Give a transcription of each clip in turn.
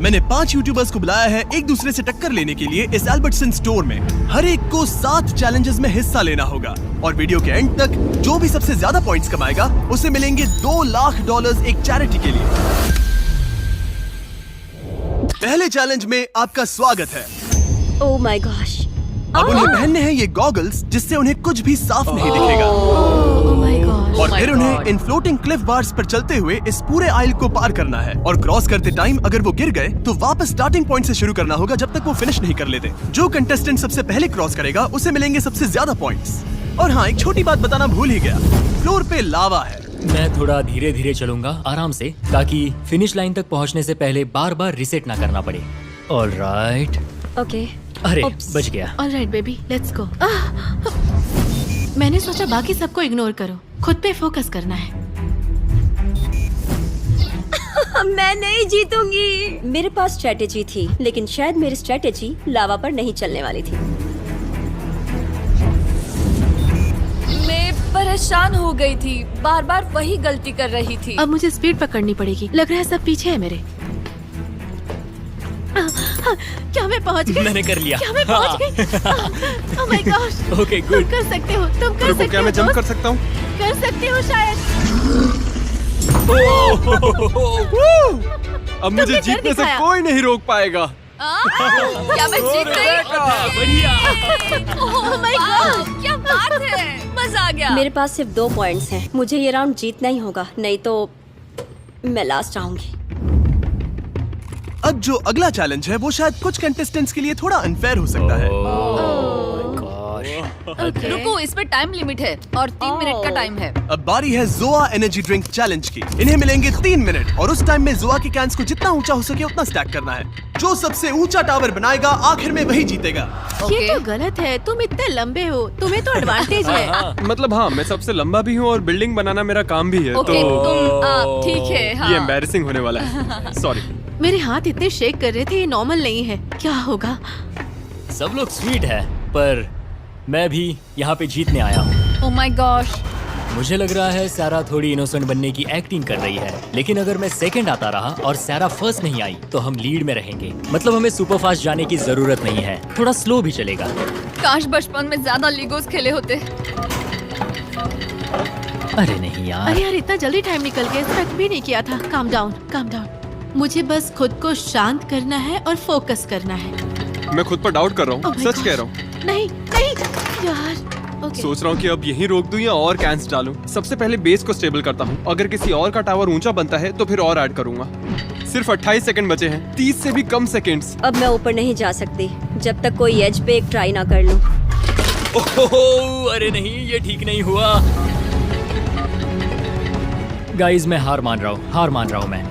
मैंने 5 यूट्यूबर्स को बुलाया है एक दूसरे से टक्कर लेने के लिए इस एल्बर्टसन स्टोर में। हर एक को 7 चैलेंजेस में हिस्सा लेना होगा और वीडियो के एंड तक जो भी सबसे ज्यादा पॉइंट्स कमाएगा उसे मिलेंगे $2 लाख एक चैरिटी के लिए। पहले चैलेंज में आपका स्वागत है। Oh my gosh. अब उन्हें पहनने हैं ये गॉगल्स जिससे उन्हें कुछ भी साफ नहीं दिखेगा। Oh my gosh. और फिर उन्हें इन फ्लोटिंग क्लिफ बार्स पर चलते हुए इस पूरे आइल को पार करना है और क्रॉस करते टाइम अगर वो गिर गए तो वापस स्टार्टिंग पॉइंट से शुरू करना होगा जब तक वो फिनिश नहीं कर लेते। जो कंटेस्टेंट सबसे पहले क्रॉस करेगा उसे मिलेंगे सबसे ज्यादा पॉइंट्स। और हाँ, एक छोटी बात बताना भूल ही गया, फ्लोर पे लावा है। मैं थोड़ा धीरे धीरे चलूंगा, आराम से, ताकि फिनिश लाइन तक पहुंचने से पहले बार बार रिसेट ना करना पड़े। ऑलराइट। ओके। अरे बच गया। Alright baby, let's go. मैंने सोचा बाकी सबको इग्नोर करो, खुद पे फोकस करना है। मैं नहीं जीतूंगी। मेरे पास स्ट्रेटेजी थी, लेकिन शायद मेरी स्ट्रेटेजी लावा पर नहीं चलने वाली थी। मैं परेशान हो गई थी, बार बार वही गलती कर रही थी। अब मुझे स्पीड पकड़नी पड़ेगी। लग रहा है सब पीछे है मेरे। क्या मैं पहुंच गई? मैंने कर लिया। क्या मैं पहुंच गई? Oh my gosh. ओके तुम गुड। कर सकते हो, तुम कर सकते हो। क्या मैं जंप कर सकता हूँ? कर सकते हो शायद। अब मुझे तुमने कर जीतने से दिखाया। कोई नहीं रोक पाएगा। क्या मैं जीत गई? बढ़िया। ओह माय गॉड, क्या बात है, मजा आ गया। मेरे पास सिर्फ 2 पॉइंट्स हैं। मुझे ये राउंड जीतना ही होगा, नहीं तो मैं लास्ट आऊंगी। अब जो अगला चैलेंज है वो शायद कुछ कंटेस्टेंट्स के लिए थोड़ा अनफेयर हो सकता है। रुको, इस पे टाइम लिमिट है और 3 मिनट का टाइम है। अब बारी है जोआ एनर्जी ड्रिंक चैलेंज की। इन्हें मिलेंगे 3 मिनट और उस टाइम में जोआ की कैंस को जितना ऊंचा हो सके उतना स्टैक करना है। जो सबसे ऊंचा टावर बनाएगा आखिर में वही जीतेगा। ये तो गलत है, तुम इतने लंबे हो, तुम्हें तो एडवांटेज है। मतलब हाँ, मैं सबसे लंबा भी हूँ और बिल्डिंग बनाना मेरा काम भी है। ओके, तो तुम ठीक है। हाँ। ये एम्बैरेसिंग होने वाला है। सॉरी। मेरे हाथ इतने शेक कर रहे थे, ये नॉर्मल नहीं है। क्या होगा? सब लोग स्वीट है, पर मैं भी यहाँ पे जीतने आया हूँ। Oh my gosh. मुझे लग रहा है सारा थोड़ी इनोसेंट बनने की एक्टिंग कर रही है, लेकिन अगर मैं सेकंड आता रहा और सारा फर्स्ट नहीं आई तो हम लीड में रहेंगे। मतलब हमें सुपर फास्ट जाने की जरूरत नहीं है, थोड़ा स्लो भी चलेगा। काश बचपन में ज्यादा लीगोस खेले होते। अरे नहीं यार। अरे यार, इतना जल्दी टाइम निकल गया, एक्सपेक्ट भी नहीं किया था। Calm down, calm down. मुझे बस खुद को शांत करना है और फोकस करना है। मैं खुद पर डाउट कर रहा Oh हूँ, my सच God. कह रहा हूँ। नहीं नहीं यार। ओके। सोच रहा हूँ कि अब यहीं रोक दूं या और कैंस डालूं। सबसे पहले बेस को स्टेबल करता हूँ। अगर किसी और का टावर ऊंचा बनता है तो फिर और ऐड करूंगा। सिर्फ 28 सेकंड बचे हैं, 30 से भी कम सेकंड्स। अब मैं ऊपर नहीं जा सकती जब तक कोई एज पे एक ट्राई ना कर लूं। ओहो, अरे नहीं, ये ठीक नहीं हुआ। गाइस, मैं हार मान रहा हूँ मैं।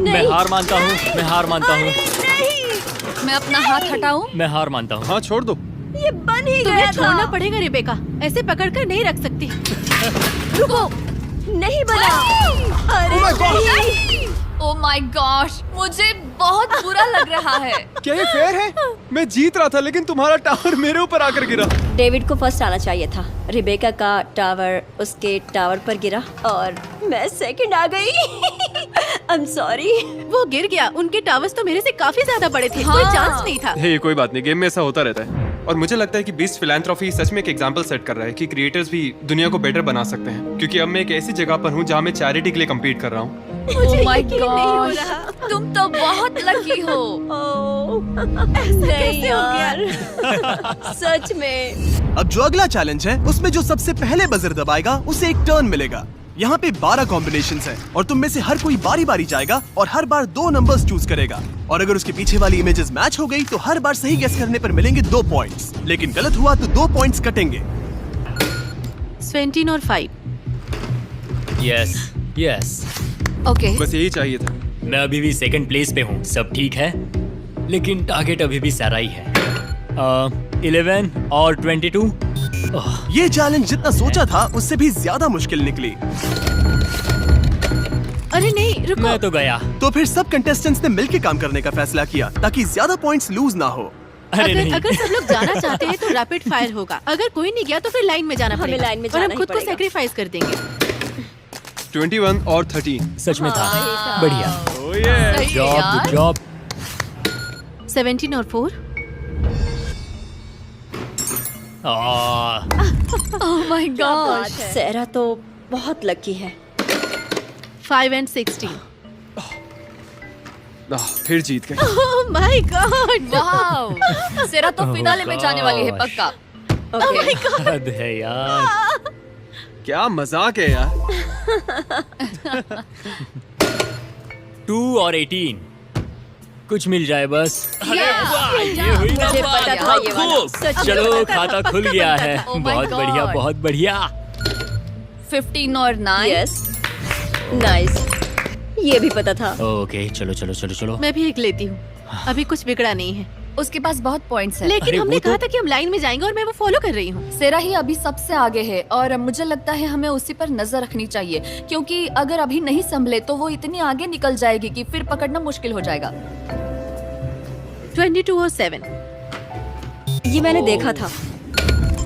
मैं हार मानता हूँ। मैं अपना हाथ हटाऊं? मैं हार मानता हूँ। हाँ, छोड़ दो। ये बन ही तुम्हें गया छोड़ना था। पड़ेगा रेबेका, ऐसे पकड़कर नहीं रख सकती। रुको, नहीं बना। अरे नहीं। ओह माय गॉश, मुझे बहुत बुरा लग रहा है। क्या ये फेयर है? मैं जीत रहा था लेकिन तुम्हारा टावर मेरे ऊपर आकर गिरा। डेविड को फर्स्ट आना चाहिए था। रिबेका का टावर उसके टावर पर गिरा और मैं सेकंड आ गई। I am sorry. वो गिर गया, उनके टावर्स तो मेरे से काफी ज्यादा बड़े थे। कोई चांस नहीं था। हे, कोई बात नहीं, गेम में ऐसा होता रहता है। और मुझे लगता है कि बीस्ट फिलैंथ्रोपी सच में एक एग्जांपल सेट कर रहा है कि क्रिएटर्स भी दुनिया को बेटर बना सकते हैं। क्योंकि अब मैं एक ऐसी जगह पर हूँ जहाँ मैं चैरिटी के लिए कम्पीट कर रहा हूँ। ओह माय यकीन नहीं हो गॉश, रहा। तुम तो बहुत लकी हो। नहीं कैसे हो गया? यार। सच में। अब जो अगला चैलेंज है उसमें जो सबसे पहले बजर दबाएगा उसे एक टर्न मिलेगा। यहाँ पे 12 कॉम्बिनेशंस हैं और तुम में से हर कोई बारी बारी जाएगा और हर बार 2 नंबर्स चूज करेगा। और अगर उसके पीछे वाली इमेजेस मैच हो गई तो हर बार सही गेस करने पर मिलेंगे 2 पॉइंट्स, लेकिन गलत हुआ तो 2 पॉइंट्स कटेंगे। 17 और 5। यस। ओके, बस यही चाहिए था। मैं अभी भी सेकंड प्लेस पे हूँ, सब ठीक है, लेकिन टारगेट अभी भी सारा ही है। 11 और 22। ये चैलेंज जितना सोचा था उससे भी ज्यादा मुश्किल निकली। अरे नहीं, रुको। मैं तो गया। तो फिर सब कंटेस्टेंट्स ने मिलकर काम करने का फैसला किया ताकि ज्यादा पॉइंट्स लूज ना हो। अरे नहीं। अगर सब लोग जाना चाहते हैं तो रैपिड फायर होगा। अगर कोई नहीं गया तो फिर लाइन में जाना हमें पड़ेगा। लाइन में और जाना हम ही खुद को पड़ेगा। सैक्रिफाइस कर देंगे। 21 और 13। सच में था। हाँ, बढ़िया। Oh yeah. सही है जॉब यार। जॉब। 17 और 4। Oh my gosh. सेरा तो बहुत लकी है। 5 and 16। फिर जीत गए। Oh my God! वाओ, सेरा तो Oh फिनाले में जाने वाली है gosh. पक्का। ओके हद है यार। क्या मजाक है यार। 2 और 18। कुछ मिल जाए बस। अरे वाह, ये हुई ना मुझे बात। पता था ये वाला। खूब। सच में चलो पता था, खाता खुल पक्का गया पता है। था। Oh my बहुत बढ़िया God. बहुत बढ़िया। 15 और 9। यस नाइस, ये भी पता था। ओके चलो चलो चलो चलो। मैं भी एक लेती हूँ। अभी कुछ बिगड़ा नहीं है। उसके पास बहुत पॉइंट्स हैं। लेकिन अरे हमने वो तो- कहा था कि हम लाइन में जाएंगे और मैं वो फॉलो कर रही हूँ। सेरा ही अभी सबसे आगे है और मुझे लगता है हमें उसी पर नजर रखनी चाहिए, क्योंकि अगर अभी नहीं संभले तो वो इतनी आगे निकल जाएगी कि फिर पकड़ना मुश्किल हो जाएगा। 22 और 7। ये मैंने देखा था।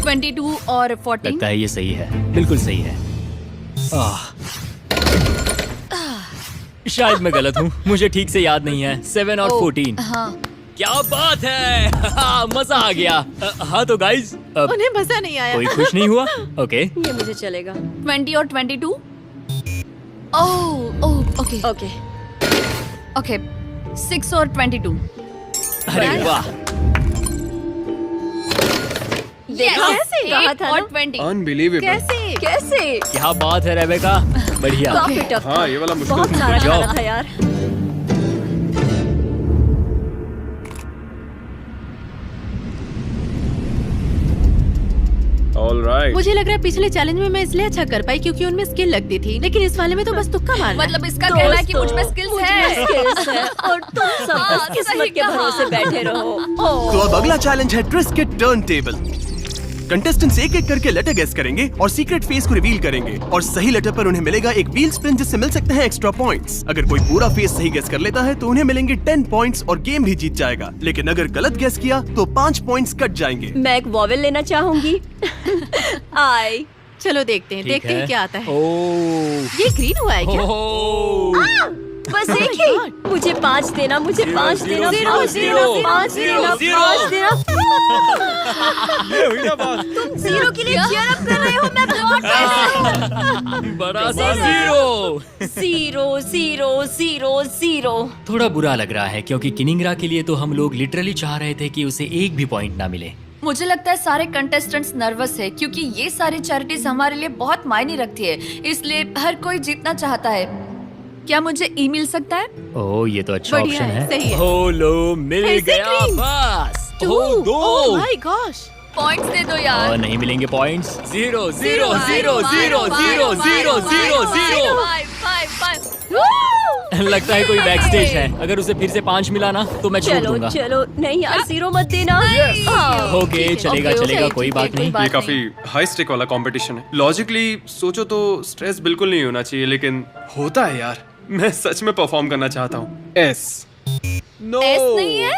22 और 14। लगता है ये सही है, बिल्कुल सही है। शायद मैं गलत हूँ, मुझे ठीक से याद नहीं है। 7 और 14। हाँ, क्या बात है। मजा आ गया। हाँ तो गाइज, अब उन्हें मजा नहीं आया। कोई खुश नहीं हुआ? ओके ये मुझे चलेगा। 20 और 22। Oh okay okay okay. 6 और 22। अरे वाह। देखा कैसे? कहा था और ना? 20। अनबिलीवेबल। कैसे कैसे क्या बात है रेबेका, बढ़िया। काफी टफ हाँ, ये वाला मुश्किल बहुत था। सारा Good job. खाना था यार। ऑलराइट। मुझे लग रहा है पिछले चैलेंज में मैं इसलिए अच्छा कर पाई क्योंकि उनमें स्किल लगती थी, लेकिन इस वाले में तो बस तुक्का मारना है। मतलब इसका कहना है कि मुझ में स्किल्स मुझ में है। skills है और तुम सब हाँ, बस किस्मत सही के कहा। भरोसे बैठे रहो। तो अब अगला चैलेंज है ट्विस्ट के टर्न टेबल। कंटेस्टेंट्स एक एक करके लेटर गेस करेंगे और सीक्रेट फेस को रिवील करेंगे, और सही लेटर पर उन्हें मिलेगा एक व्हील स्पिन जिससे मिल सकते हैं एक्स्ट्रा पॉइंट्स। अगर कोई पूरा फेस सही गेस कर लेता है तो उन्हें मिलेंगे 10 पॉइंट्स और गेम भी जीत जाएगा, लेकिन अगर गलत गेस किया तो 5 पॉइंट्स कट जाएंगे। मैं एक वॉवेल लेना चाहूंगी। आई चलो देखते हैं, ठीक देखते हैं क्या आता है। ओह ये ग्रीन हुआ है क्या? ओह। बस एक ही। मुझे 5 देना, मुझे 5 देना, 5 देना, 5 देना, 5 देना। ये हुई ना बात। तुम 0 के लिए cheer up कर रहे हो, मैं बहुत बड़ा सा 0। 0 0 0 0। थोड़ा बुरा लग रहा है क्योंकि किनिंग्रा के लिए तो हम लोग लिटरली चाह रहे थे कि उसे एक भी पॉइंट ना मिले। मुझे लगता है सारे कंटेस्टेंट्स नर्वस है क्योंकि ये सारी चैरिटीज हमारे लिए बहुत मायने रखती है, इसलिए हर कोई जीतना चाहता है। क्या मुझे ई मिल सकता है? ओह ये तो अच्छा बढ़िया ऑप्शन है, है। सही है। हो लो, मिल फिर से गया green। बस। 2 हो दो। Oh my gosh. पॉइंट्स दे दो और यार। नहीं मिलेंगे पॉइंट्स। 0 0 0 0 0 0 0 0। 5 लगता है कोई बैक स्टेज है। अगर उसे फिर से 5 मिला ना तो मैं छोड़ चलो दूंगा। चलो, नहीं यार 0 मत देना। हाँ। ओके चलेगा ओके, चलेगा, ओके, कोई ठीक है, बात कोई नहीं। बात ये काफी हाई स्टेक वाला कंपटीशन है। लॉजिकली सोचो तो स्ट्रेस बिल्कुल नहीं होना चाहिए, लेकिन होता है यार। मैं सच में परफॉर्म करना चाहता हूँ। एस नो एस नहीं है?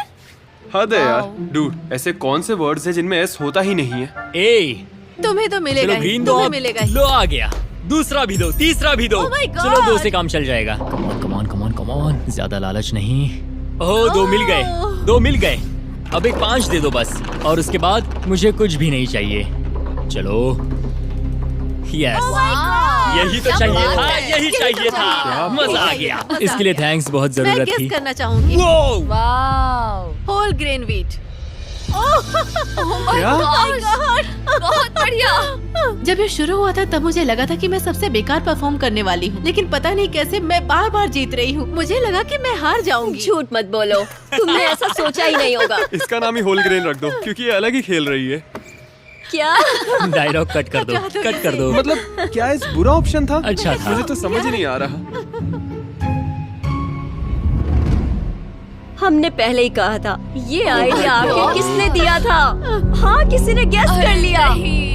हद है यार। Wow. डूड, ऐसे कौन से वर्ड्स हैं जिनमें एस होता ही नहीं है? ए तुम्हें तो मिलेगा चलो ही, ग्रीन दो, तुम्हें अब। मिलेगा ही। लो आ गया। दूसरा भी दो, तीसरा भी दो। Oh my God! चलो 2 से काम चल जाएगा। कमॉन कमॉन कमॉन कमॉन, ज्यादा लालच नहीं। ओह 2 मिल गए, 2 मिल गए। अब एक 5 दे दो बस, और उसके बाद मुझे कुछ भी नहीं चाहिए। चलो यस, यही तो चाहिए था, यही चाहिए था। मजा आ गया। इसके लिए थैंक्स, बहुत मैं जरूरत गेस थी। करना चाहूंगी। वो वाओ, होल ग्रेन व्हीट। क्या? बहुत बढ़िया। जब ये शुरू हुआ था तब मुझे लगा था कि मैं सबसे बेकार परफॉर्म करने वाली हूँ, लेकिन पता नहीं कैसे मैं बार बार जीत रही हूँ। मुझे लगा कि मैं हार जाऊंगी। झूठ मत बोलो, तुमने ऐसा सोचा ही नहीं होगा। इसका नाम ही होल ग्रेन रख दो, क्योंकि ये अलग ही खेल रही है। क्या? डायलॉग कट कर दो, हटा दो कट कर दो। मतलब क्या इस बुरा ऑप्शन था? अच्छा था। मुझे तो समझ ही नहीं आ रहा। हमने पहले ही कहा था, ये आइडिया आखिर किसने दिया था? हाँ, किसी ने गेस कर लिया।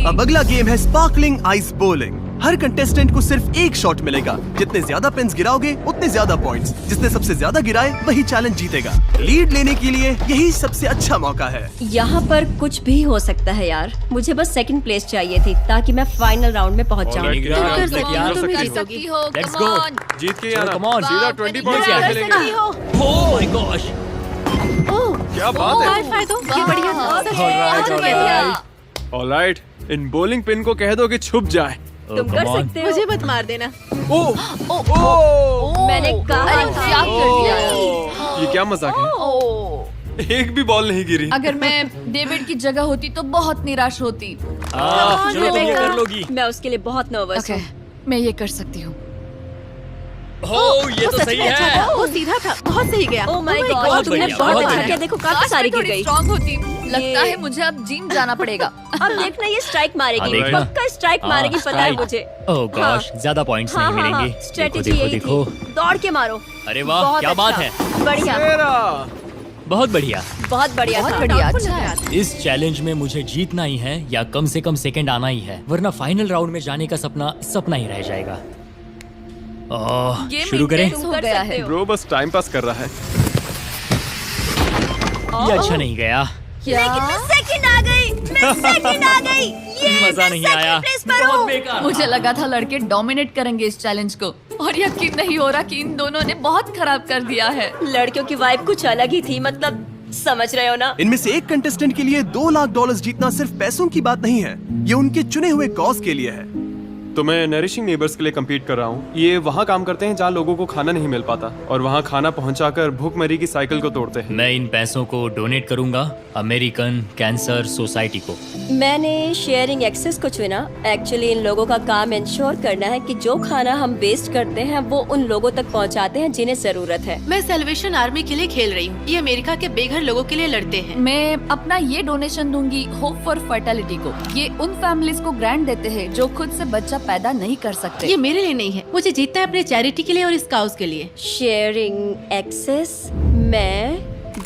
अब अगला गेम है स्पार्कलिंग आइस बोलिंग। हर कंटेस्टेंट को सिर्फ एक शॉट मिलेगा। जितने ज्यादा पिन्स गिराओगे उतने ज्यादा पॉइंट्स। जिसने सबसे ज्यादा गिराए वही चैलेंज जीतेगा। लीड लेने के लिए यही सबसे अच्छा मौका है। यहाँ पर कुछ भी हो सकता है यार। मुझे बस सेकंड प्लेस चाहिए थी ताकि मैं फाइनल राउंड में पहुँच जाऊँ। Alright, तुम कर कर सकती यार, हो, तुम ही कर जीत सकती सकती हो, Let's come go. on. जीत के चलो, आना। come on. सीधा वाह, 20 मैंने पॉइंट्स क्या कर मिलेंगे। सकती हो। Oh my gosh. ओह, क्या बात है। हाई फाई दो, ये बढ़िया था। वाह, सच में, Alright, बहुत alright. बढ़िया। ऑलराइट, इन बॉलिंग पिन को कह दो कि छुप जाए। Oh, तुम come कर on. सकते हो। मुझे मत मार देना। मैंने कहा अरे क्या कर दिया ये क्या मजाक है? ओह, एक भी बॉल नहीं गिरी। अगर मैं डेविड की जगह होती तो बहुत निराश होती। चलो तुम ये कर लोगी। मैं उसके लिए बहुत नर्वस ओके, हूँ। मैं ये कर सकती हूँ। Oh, ये वो तो सच सही में अच्छा है। था, वो सीधा था, बहुत सही गया। Oh my Oh my God, God, तुमने बढ़िया, बहुत बहुत अच्छा बढ़िया। किया। देखो काफी काश सारी मैं गिर थोड़ी गई। स्ट्रांग होती। लगता ये- है मुझे अब जिम जाना पड़ेगा। अब देखना ये स्ट्राइक मारेगी। देखना। पक्का स्ट्राइक मारेगी, पता है strike. मुझे। Oh gosh, ज्यादा पॉइंट्स नहीं मिलेंगे। स्ट्रेटेजी देखो यही देखो थी। दौड़ के मारो। अरे वाह, बहुत क्या बात अच्छा। है। बढ़िया, बहुत बढ़िया। बहुत बढ़िया बहुत था। बढ़िया, Doubtful अच्छा लग है। रहा था। इस चैलेंज में मुझे जीतना ही है या कम से कम सेकंड आना ही है, वरना फाइनल राउंड में जाने का सपना सपना ही रह जाएगा। ओह, Game शुरू करें? intense हो कर गया सकते है। हो। ब्रो बस टाइम पास कर रहा है। ये अच्छा नहीं गया। लेकिन मैं सेकंड आ गई। मैं सेकंड आ गई। ये मजा नहीं आया। प्लेस पर बहुत हूँ। बेकार। मुझे लगा था लड़के डोमिनेट करेंगे इस चैलेंज को, और यकीन नहीं हो रहा कि इन दोनों ने बहुत खराब कर दिया है। लड़कियों की वाइब कुछ अलग ही थी, मतलब समझ रहे हो ना। इनमें से एक कंटेस्टेंट के लिए $2 लाख जीतना सिर्फ पैसों की बात नहीं है। ये उनके चुने हुए कॉज के लिए है। तो मैं नरिशिंग नेबर्स के लिए compete कर रहा हूँ। ये वहाँ काम करते हैं जहाँ लोगों को खाना नहीं मिल पाता, और वहाँ खाना पहुँचाकर भूखमरी की साइकिल को तोड़ते हैं। मैं इन पैसों को डोनेट करूंगा अमेरिकन कैंसर सोसाइटी को। मैंने शेयरिंग एक्सेस को चुना। एक्चुअली इन लोगों का काम इंश्योर करना है कि जो खाना हम वेस्ट करते हैं वो उन लोगों तक पहुंचाते हैं जिन्हें जरूरत है। मैं सेल्वेशन आर्मी के लिए खेल रही हूँ। ये अमेरिका के बेघर लोगों के लिए लड़ते हैं। मैं अपना ये डोनेशन दूंगी होप फॉर फर्टिलिटी को। ये उन फैमिलीज को ग्रांट देते हैं जो खुद से बच्चा पैदा नहीं कर सकते। ये मेरे लिए नहीं है, मुझे जीतना है अपने चैरिटी के लिए और इस काउज के लिए। शेयरिंग एक्सेस मैं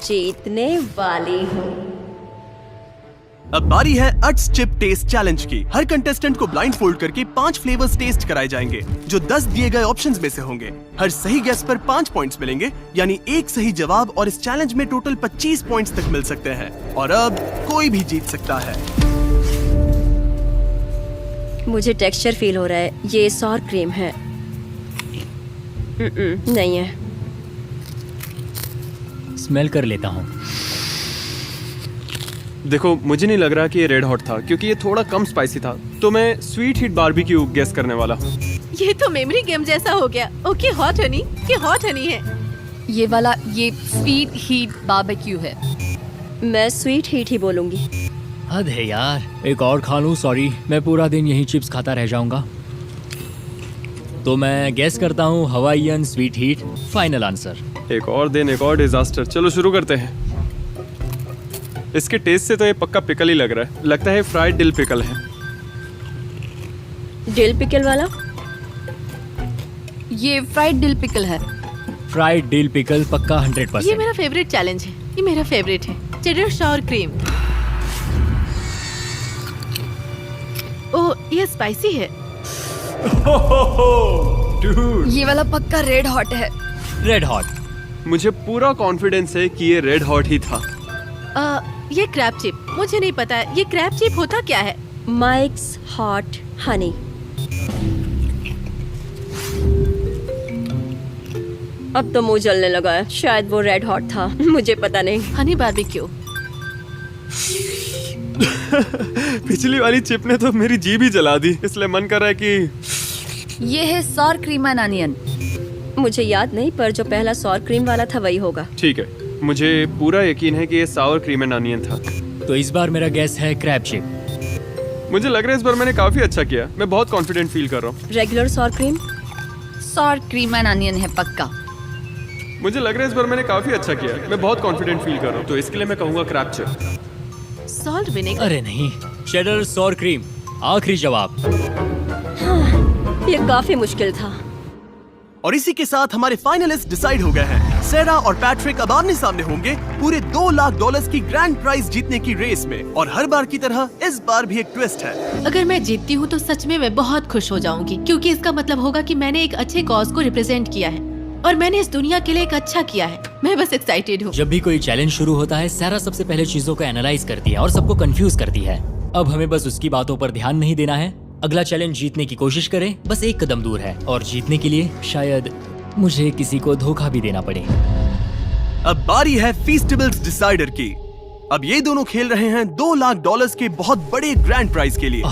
जीतने वाली हूँ। अब बारी है अट्स चिप टेस्ट चैलेंज की। हर कंटेस्टेंट को ब्लाइंड फोल्ड करके 5 फ्लेवर्स टेस्ट कराए जाएंगे जो 10 दिए गए ऑप्शंस में से होंगे। हर सही गेस पर 5 पॉइंट्स मिलेंगे, यानी एक सही जवाब और इस चैलेंज में टोटल 25 पॉइंट्स तक मिल सकते हैं। और अब कोई भी जीत सकता है। मुझे टेक्सचर फील हो रहा है, ये सॉर क्रीम है। नहीं है। स्मेल कर लेता हूँ। देखो, मुझे नहीं लग रहा कि ये रेड हॉट था, क्योंकि ये थोड़ा कम स्पाइसी था। तो मैं स्वीट हीट बारबेक्यू गेस करने वाला हूँ। ये तो मेमोरी गेम जैसा हो गया। ओके, हॉट हनी, ये हॉट हनी है। ये वाला ये स्वीट हीट बारबेक्यू है। मैं स्वीट हीट ही बोलूंगी। हद है यार, एक और खा लूं। सॉरी, मैं पूरा दिन यही चिप्स खाता रह जाऊंगा। तो मैं गेस करता हूँ Hawaiian sweet heat. Final answer. एक और दिन, एक और डिजास्टर। चलो शुरू करते हैं। इसके टेस्ट से तो ये पक्का पिकल ही लग रहा है। लगता है फ्राइड डिल पिकल है। डिल पिकल वाला? ये फ्राइड डिल पिकल है। फ्राइड डिल पिकल पक्का ये 100%। मेरा फेवरेट चैलेंज है। ये मेरा फेवरेट है। Cheddar sure cream. ओह, ये स्पाइसी है। ये वाला पक्का रेड हॉट है। Red hot. मुझे पूरा कॉन्फिडेंस है कि ये रेड हॉट ही था। ये क्रैब चिप। मुझे नहीं पता है ये क्रैब चिप होता क्या है। Mics hot Honey. अब तो मुंह जलने लगा है। शायद वो रेड हॉट था, मुझे पता नहीं। हनी बारबेक्यू। पिछली वाली चिप ने तो मेरी जीभ ही जला दी, इसलिए मन कर रहा है कि ये है सॉर क्रीम एंड अनियन। मुझे याद नहीं, पर जो पहला सॉर क्रीम वाला था वही होगा। ठीक है। मुझे पूरा यकीन है कि ये सावर क्रीम एंड अनियन था। तो इस बार मेरा गेस है क्रैब चिप। मुझे लग रहा है इस बार मैंने काफी अच्छा किया। मैं बहुत कॉन्फिडेंट फील कर रहा हूँ। Regular sour cream? Sour cream and onion है पक्का। मुझे लग रहा है इस बार मैंने काफी अच्छा किया। मैं बहुत कॉन्फिडेंट फील कर रहा हूँ, तो इसके लिए मैं कहूँगा क्रैब चिप। Salt vinegar. अरे नहीं, चेडर सॉर क्रीम। आखिरी जवाब। ये काफी मुश्किल था। और इसी के साथ हमारे फाइनलिस्ट डिसाइड हो गए हैं। सारा और पैट्रिक अब आमने सामने होंगे पूरे $2 लाख की ग्रैंड प्राइज जीतने की रेस में। और हर बार की तरह इस बार भी एक ट्विस्ट है। अगर मैं जीतती हूँ तो सच में मैं बहुत खुश हो जाऊंगी, क्योंकि इसका मतलब होगा कि मैंने एक अच्छे कॉज को रिप्रेजेंट किया है और मैंने इस दुनिया के लिए एक अच्छा किया है। मैं बस एक्साइटेड हूँ। जब भी कोई चैलेंज शुरू होता है, सारा सबसे पहले चीजों को एनालाइज करती है और सबको कंफ्यूज करती है। अब हमें बस उसकी बातों पर ध्यान नहीं देना है। अगला चैलेंज जीतने की कोशिश करें, बस एक कदम दूर है। और जीतने के लिए शायद मुझे किसी को धोखा भी देना पड़े। अब बारी है फीस्टिबल्स डिसाइडर की। अब ये दोनों खेल रहे हैं $2 लाख के बहुत बड़े ग्रैंड प्राइज के लिए।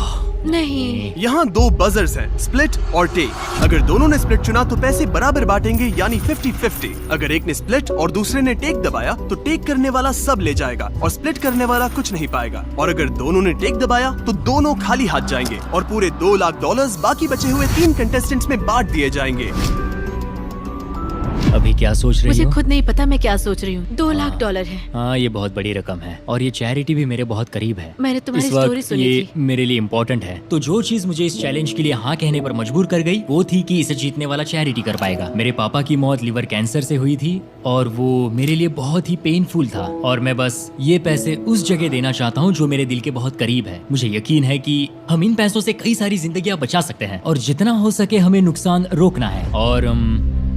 नहीं, यहाँ 2 बजर्स हैं, स्प्लिट और टेक। अगर दोनों ने स्प्लिट चुना तो पैसे बराबर बांटेंगे, यानी 50-50। अगर एक ने स्प्लिट और दूसरे ने टेक दबाया तो टेक करने वाला सब ले जाएगा और स्प्लिट करने वाला कुछ नहीं पाएगा। और अगर दोनों ने टेक दबाया तो दोनों खाली हाथ जाएंगे और पूरे $2 लाख बाकी बचे हुए 3 कंटेस्टेंट्स में बांट दिए जाएंगे। अभी क्या सोच रही मुझे हो? खुद नहीं पता मैं क्या सोच रही हूँ। $2 लाख है। हाँ, ये बहुत बड़ी रकम है और ये चैरिटी भी मेरे बहुत करीब है। मैंने तुम्हारी इस स्टोरी वक्त सुनी ये थी। मेरे लिए इम्पोर्टेंट है। तो जो चीज मुझे इस चैलेंज के लिए हाँ कहने पर मजबूर कर गई वो थी कि इसे जीतने वाला चैरिटी कर पाएगा। मेरे पापा की मौत लिवर कैंसर से हुई थी और वो मेरे लिए बहुत ही पेनफुल था और मैं बस ये पैसे उस जगह देना चाहता हूँ जो मेरे दिल के बहुत करीब है। मुझे यकीन है कि हम इन पैसों से कई सारी जिंदगियां बचा सकते हैं और जितना हो सके हमें नुकसान रोकना है। और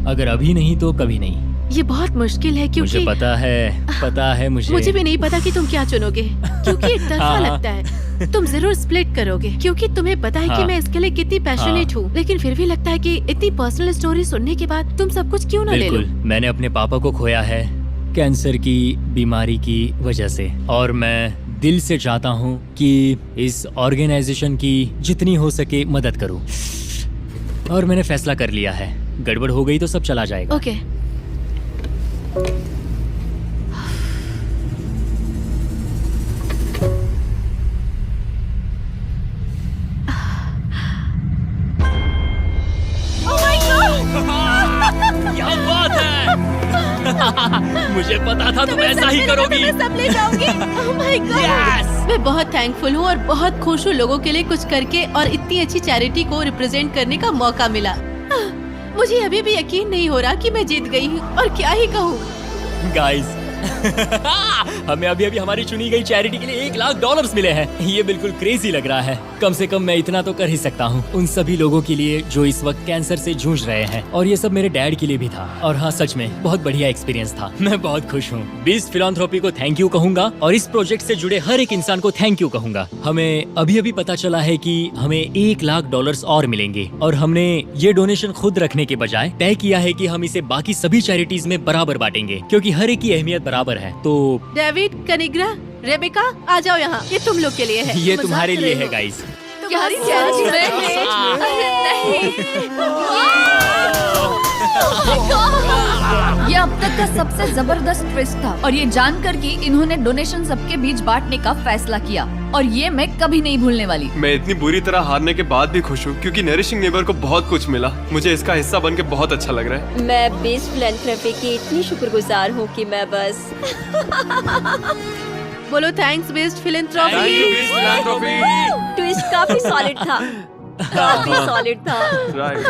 अगर अभी नहीं तो कभी नहीं। ये बहुत मुश्किल है, क्योंकि मुझे पता है मुझे भी नहीं पता कि तुम क्या चुनोगे, क्योंकि एक तरफा हाँ। लगता है। तुम जरूर स्प्लिट करोगे, क्योंकि तुम्हें पता है कि हाँ। मैं इसके लिए कितनी पैशनेट हूँ। लेकिन फिर भी लगता है कि इतनी पर्सनल स्टोरी सुनने के बाद तुम सब कुछ क्यों ना ले लो। बिल्कुल, मैंने अपने पापा को खोया है कैंसर की बीमारी की वजह से और मैं दिल से चाहता हूँ कि इस ऑर्गेनाइजेशन की जितनी हो सके मदद करूँ। और मैंने फैसला कर लिया है, गड़बड़ हो गई तो सब चला जाएगा। ओके। क्या बात है? मुझे पता था तुम ऐसा ही करोगी। मैं सब ले जाऊंगी। Oh my God! Yes! मैं बहुत थैंकफुल हूँ और बहुत खुश हूँ लोगों के लिए कुछ करके और इतनी अच्छी चैरिटी को रिप्रेजेंट करने का मौका मिला। मुझे अभी भी यकीन नहीं हो रहा कि मैं जीत गई हूँ और क्या ही कहूँ। गाइस हमें अभी हमारी चुनी गई चैरिटी के लिए $1 लाख मिले हैं। ये बिल्कुल क्रेजी लग रहा है। कम से कम मैं इतना तो कर ही सकता हूँ उन सभी लोगों के लिए जो इस वक्त कैंसर से जूझ रहे हैं। और ये सब मेरे डैड के लिए भी था। और हाँ, सच में बहुत बढ़िया एक्सपीरियंस था। मैं बहुत खुश हूँ। बीस्ट फिलैंथ्रोपी को थैंक यू कहूंगा और इस प्रोजेक्ट से जुड़े हर एक इंसान को थैंक यू कहूंगा। हमें अभी पता चला है कि हमें $1 लाख और मिलेंगे और हमने ये डोनेशन खुद रखने के बजाय तय किया है कि हम इसे बाकी सभी चैरिटीज में बराबर बांटेंगे, क्योंकि हर एक की अहमियत बराबर है। तो डेविड, कनिग्रा, रेबेका, आ जाओ यहाँ। ये तुम लोग के लिए है। ये मजाक तुम्हारे कर लिए रही है हो। गाइस। तुम्हारी क्या चैरिटी ये अब तक का सबसे जबरदस्त ट्विस्ट था और ये जानकर कि इन्होंने डोनेशन सबके बीच बांटने का फैसला किया और ये मैं कभी नहीं भूलने वाली। मैं इतनी बुरी तरह हारने के बाद भी खुश हूँ क्योंकि नरिशिंग नेबर को बहुत कुछ मिला। मुझे इसका हिस्सा बन के बहुत अच्छा लग रहा है। मैं बीस्ट फिलैंथ्रोपी की इतनी शुक्रगुजार हूँ कि मैं बस बोलो thanks best Thank you, philanthropy. Beast Philanthropy. Twist काफी सॉलिड था, काफी सॉलिड था। Right.